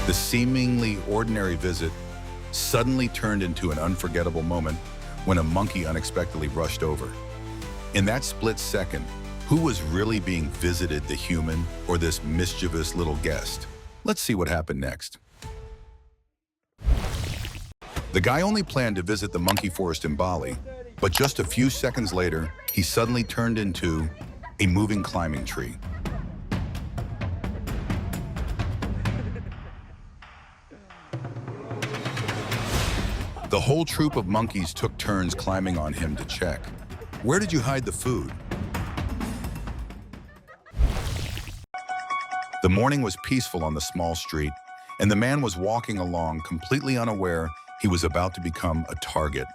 The seemingly ordinary visit suddenly turned into an unforgettable moment when a monkey unexpectedly rushed over. In that split second, who was really being visited, the human or this mischievous little guest? Let's see what happened next. The guy only planned to visit the monkey forest in Bali, but just a few seconds later, he suddenly turned into a moving climbing tree. The whole troop of monkeys took turns climbing on him to check. Where did you hide the food? The morning was peaceful on the small street, and the man was walking along completely unaware he was about to become a target.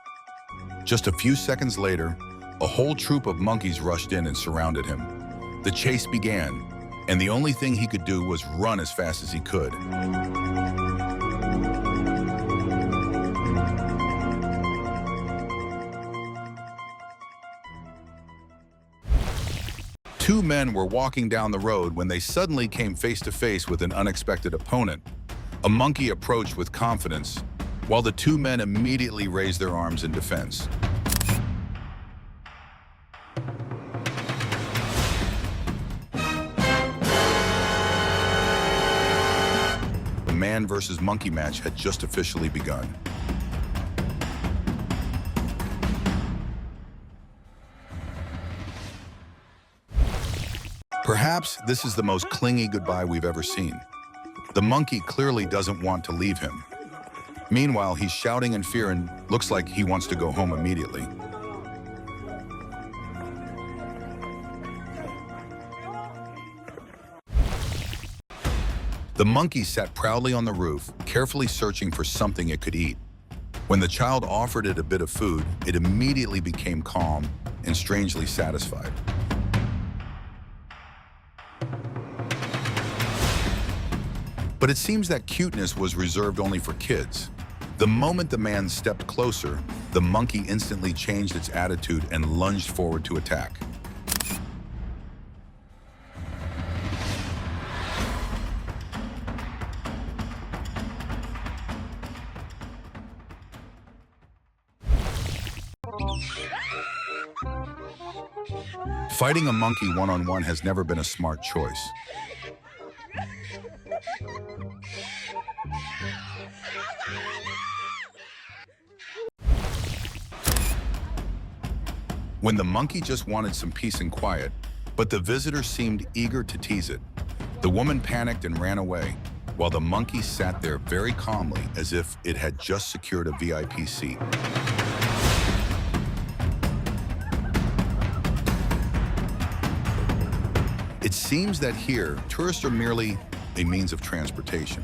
Just a few seconds later, a whole troop of monkeys rushed in and surrounded him. The chase began, and the only thing he could do was run as fast as he could. Two men were walking down the road when they suddenly came face to face with an unexpected opponent. A monkey approached with confidence, while the two men immediately raised their arms in defense. The man versus monkey match had just officially begun. Perhaps this is the most clingy goodbye we've ever seen. The monkey clearly doesn't want to leave him. Meanwhile, he's shouting in fear and looks like he wants to go home immediately. The monkey sat proudly on the roof, carefully searching for something it could eat. When the child offered it a bit of food, it immediately became calm and strangely satisfied. But it seems that cuteness was reserved only for kids. The moment the man stepped closer, the monkey instantly changed its attitude and lunged forward to attack. Fighting a monkey one-on-one has never been a smart choice. When the monkey just wanted some peace and quiet, but the visitor seemed eager to tease it. The woman panicked and ran away, while the monkey sat there very calmly as if it had just secured a VIP seat. It seems that here, tourists are merely a means of transportation.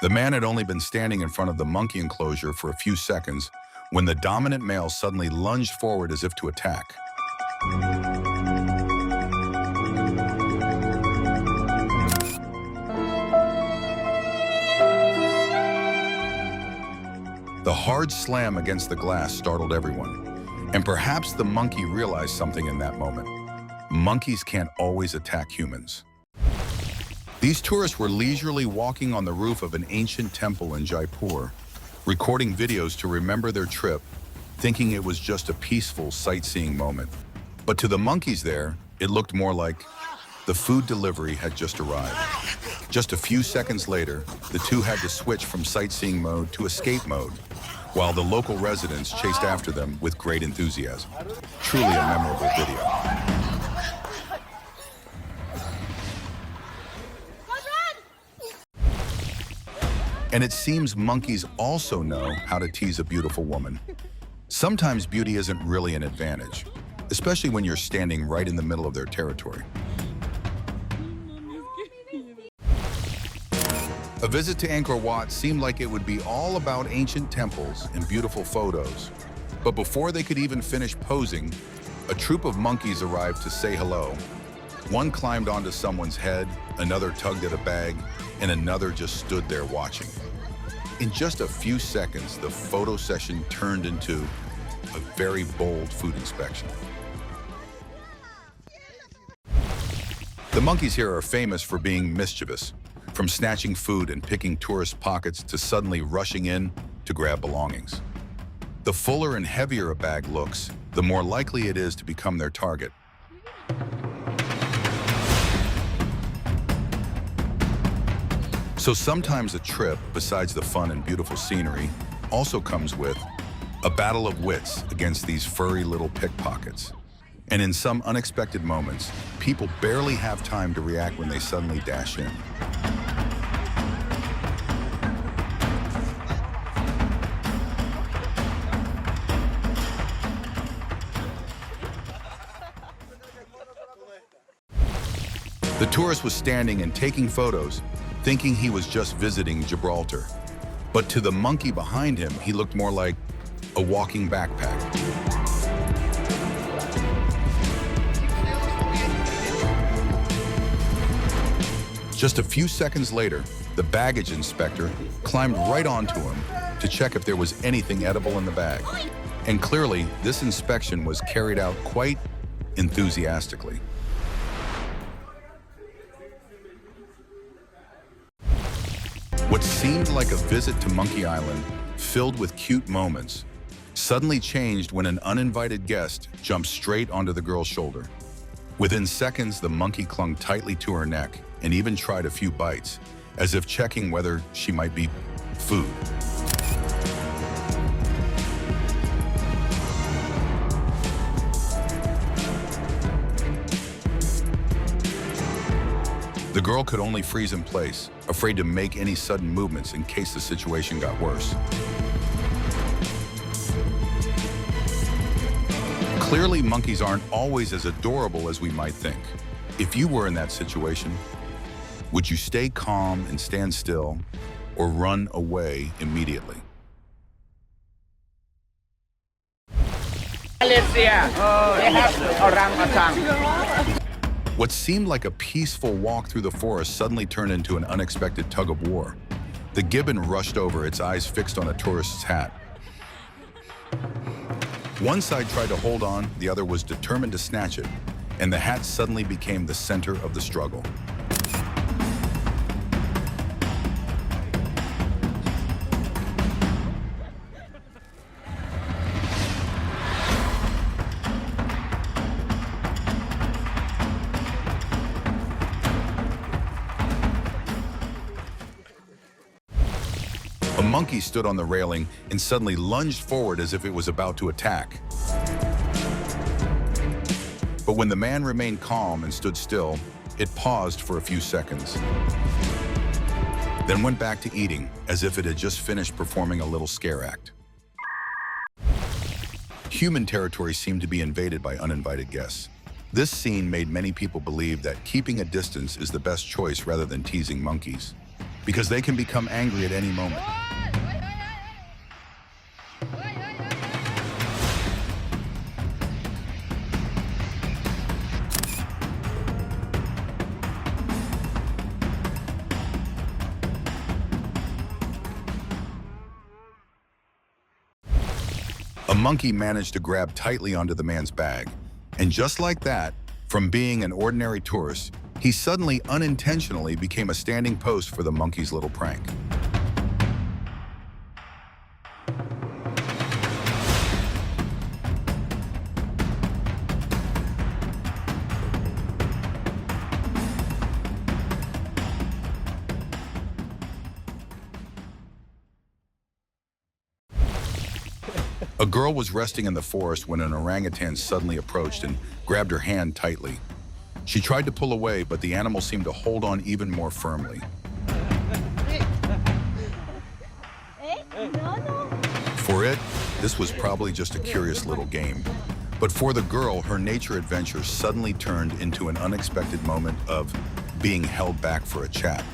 The man had only been standing in front of the monkey enclosure for a few seconds when the dominant male suddenly lunged forward as if to attack. The hard slam against the glass startled everyone, and perhaps the monkey realized something in that moment. Monkeys can't always attack humans. These tourists were leisurely walking on the roof of an ancient temple in Jaipur, recording videos to remember their trip, thinking it was just a peaceful sightseeing moment. But to the monkeys there, it looked more like the food delivery had just arrived. Just a few seconds later, the two had to switch from sightseeing mode to escape mode, while the local residents chased after them with great enthusiasm. Truly a memorable video. And it seems monkeys also know how to tease a beautiful woman. Sometimes beauty isn't really an advantage, especially when you're standing right in the middle of their territory. A visit to Angkor Wat seemed like it would be all about ancient temples and beautiful photos. But before they could even finish posing, a troop of monkeys arrived to say hello. One climbed onto someone's head, another tugged at a bag, and another just stood there watching. In just a few seconds, the photo session turned into a very bold food inspection. The monkeys here are famous for being mischievous, from snatching food and picking tourist pockets to suddenly rushing in to grab belongings. The fuller and heavier a bag looks, the more likely it is to become their target. So sometimes a trip, besides the fun and beautiful scenery, also comes with a battle of wits against these furry little pickpockets. And in some unexpected moments, people barely have time to react when they suddenly dash in. The tourist was standing and taking photos, thinking he was just visiting Gibraltar. But to the monkey behind him, he looked more like a walking backpack. Just a few seconds later, the baggage inspector climbed right onto him to check if there was anything edible in the bag. And clearly, this inspection was carried out quite enthusiastically. What seemed like a visit to Monkey Island, filled with cute moments, suddenly changed when an uninvited guest jumped straight onto the girl's shoulder. Within seconds, the monkey clung tightly to her neck and even tried a few bites, as if checking whether she might be food. The girl could only freeze in place, afraid to make any sudden movements in case the situation got worse. Clearly, monkeys aren't always as adorable as we might think. If you were in that situation, would you stay calm and stand still, or run away immediately? Malaysia, they have orangutan. What seemed like a peaceful walk through the forest suddenly turned into an unexpected tug of war. The gibbon rushed over, its eyes fixed on a tourist's hat. One side tried to hold on, the other was determined to snatch it, and the hat suddenly became the center of the struggle. A monkey stood on the railing and suddenly lunged forward as if it was about to attack. But when the man remained calm and stood still, it paused for a few seconds, then went back to eating as if it had just finished performing a little scare act. Human territory seemed to be invaded by uninvited guests. This scene made many people believe that keeping a distance is the best choice rather than teasing monkeys, because they can become angry at any moment. A monkey managed to grab tightly onto the man's bag, and just like that, from being an ordinary tourist, he suddenly unintentionally became a standing post for the monkey's little prank. A girl was resting in the forest when an orangutan suddenly approached and grabbed her hand tightly. She tried to pull away, but the animal seemed to hold on even more firmly. For it, this was probably just a curious little game. But for the girl, her nature adventure suddenly turned into an unexpected moment of being held back for a chat.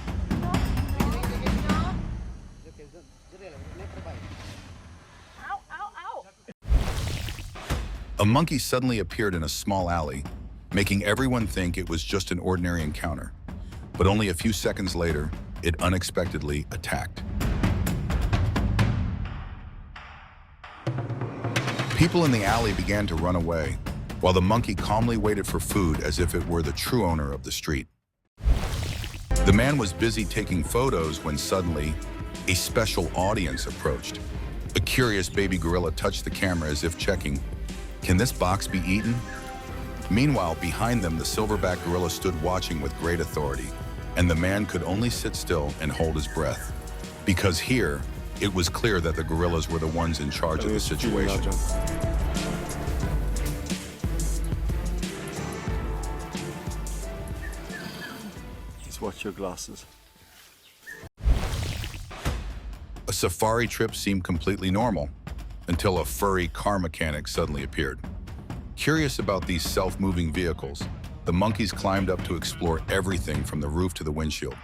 A monkey suddenly appeared in a small alley, making everyone think it was just an ordinary encounter. But only a few seconds later, it unexpectedly attacked. People in the alley began to run away, while the monkey calmly waited for food as if it were the true owner of the street. The man was busy taking photos when suddenly a special audience approached. A curious baby gorilla touched the camera as if checking, "Can this box be eaten?" Meanwhile, behind them, the silverback gorilla stood watching with great authority, and the man could only sit still and hold his breath. Because here, it was clear that the gorillas were the ones in charge of the situation. Just watch your glasses. A safari trip seemed completely normal until a furry car mechanic suddenly appeared. Curious about these self-moving vehicles, the monkeys climbed up to explore everything from the roof to the windshield.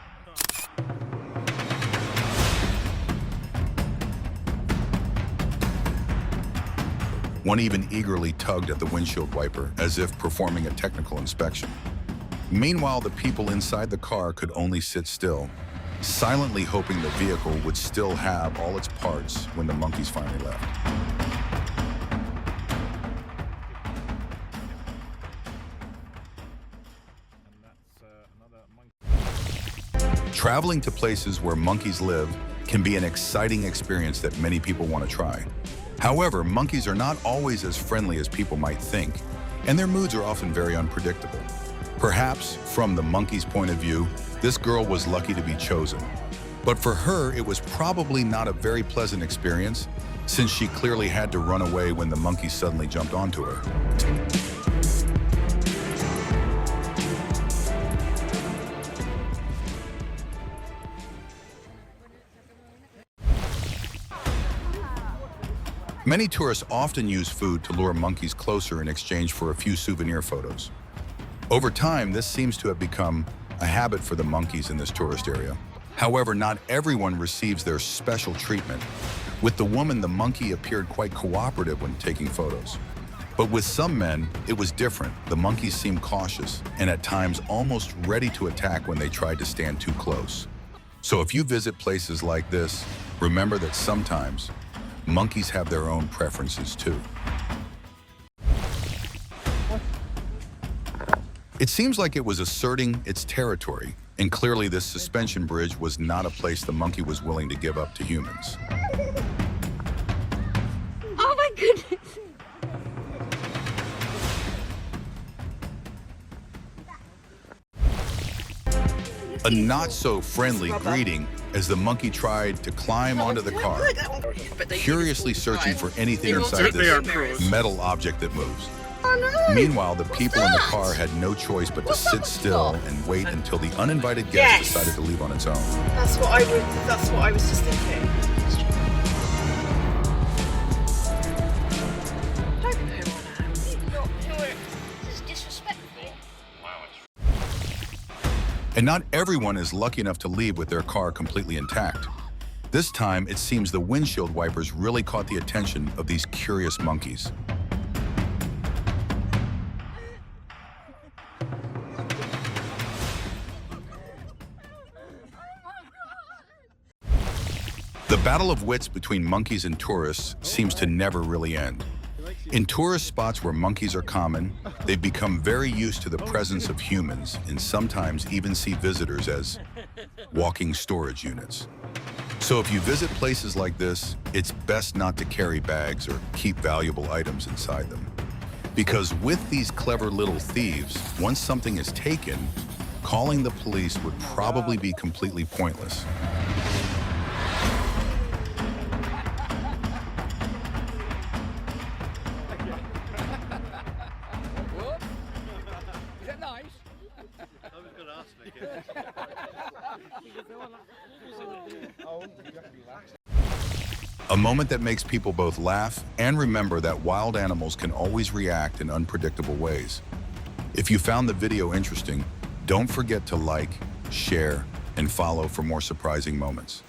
One even eagerly tugged at the windshield wiper as if performing a technical inspection. Meanwhile, the people inside the car could only sit still, silently hoping the vehicle would still have all its parts when the monkeys finally left. Traveling to places where monkeys live can be an exciting experience that many people want to try. However, monkeys are not always as friendly as people might think, and their moods are often very unpredictable. Perhaps, from the monkey's point of view, this girl was lucky to be chosen. But for her, it was probably not a very pleasant experience, since she clearly had to run away when the monkey suddenly jumped onto her. Many tourists often use food to lure monkeys closer in exchange for a few souvenir photos. Over time, this seems to have become a habit for the monkeys in this tourist area. However, not everyone receives their special treatment. With the woman, the monkey appeared quite cooperative when taking photos. But with some men, it was different. The monkeys seemed cautious and at times almost ready to attack when they tried to stand too close. So if you visit places like this, remember that sometimes monkeys have their own preferences too. It seems like it was asserting its territory, and clearly this suspension bridge was not a place the monkey was willing to give up to humans. Oh my goodness! A not-so-friendly greeting as the monkey tried to climb onto the car, curiously searching for anything inside this metal object that moves. Oh no! Meanwhile, the people in the car had no choice but to sit still and wait until the uninvited guest decided to leave on its own. That's what I was just thinking. Don't poo on her. This is disrespectful. And not everyone is lucky enough to leave with their car completely intact. This time, it seems the windshield wipers really caught the attention of these curious monkeys. The battle of wits between monkeys and tourists seems to never really end. In tourist spots where monkeys are common, they've become very used to the presence of humans and sometimes even see visitors as walking storage units. So if you visit places like this, it's best not to carry bags or keep valuable items inside them. Because with these clever little thieves, once something is taken, calling the police would probably be completely pointless. A moment that makes people both laugh and remember that wild animals can always react in unpredictable ways. If you found the video interesting, don't forget to like, share, and follow for more surprising moments.